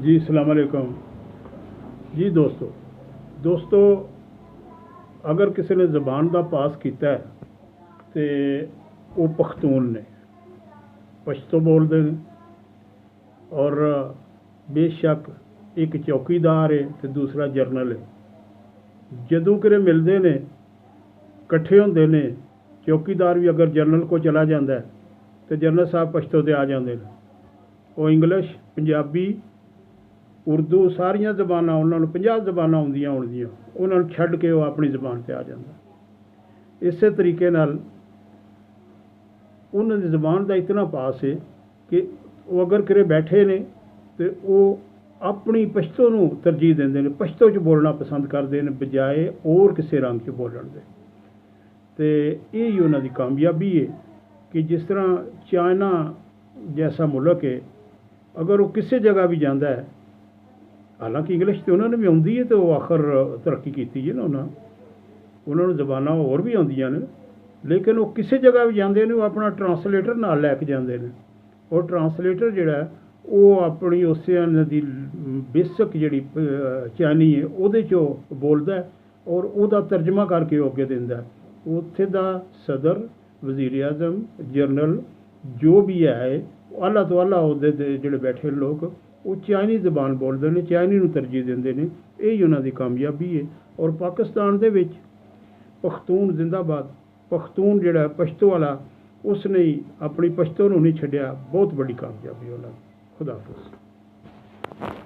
जी अस्सलाम वालेकुम जी दोस्तों अगर किसी ने ज़बान का पास किया है तो वो पख्तून ने पश्तो बोलते हैं और बेशक एक चौकीदार है तो दूसरा जरनल है। जदों कि मिलते ने कट्ठे होंदे ने चौकीदार भी अगर जरनल को चला जाता है तो जरनल साहब पश्तो ते आ जाते हैं। वो इंग्लिश पंजाबी उर्दू सारिया जबाना उन्होंने 50 जबाना आउंदियां उन्होंने छड्ड के वो अपनी जबान से आ जाता। इस तरीके नाल उन्होंने जबान का इतना पास है कि वो अगर किरे बैठे ने तो वो अपनी पश्तो नूं तरजीह देंदे ने, पश्तो च बोलना पसंद करते हैं बजाए और किसी रंग च बोलण दे। तो यही उन्होंने कामयाबी है कि जिस तरह चाइना जैसा मुल्क है अगर वो किसी जगह भी जाता है, हालांकि इंग्लिश तो उन्होंने भी आती है तो वो आखिर तरक्की की है ना, उन्होंने जबाना होर भी आउंदियां ने, लेकिन वो किसी जगह भी जाते हैं वो अपना ट्रांसलेटर नाल लैके जाते हैं और ट्रांसलेटर जिहड़ा वो अपनी उस दी बेसिक जी चाइनी है उहदे चों बोलदा है और उहदा तर्जमा करके वो अगे दिंदा है। उत्थे दा सदर वजीर आजम जनरल जो भी है आला तो आला उहदे जिहड़े बैठे लोग वो चाइनी जबान बोलते हैं, चाइनी नूं तरजीह देंदे ने। यही उन्हां दी कामयाबी है। और पाकिस्तान दे विच पख्तून जिंदाबाद, पख्तून जिहड़ा पश्तो वाला उसने ही अपनी पश्तो नूं नहीं छड्डिया, बहुत बड़ी कामयाबी उन्हां दी। खुदा हाफिज़।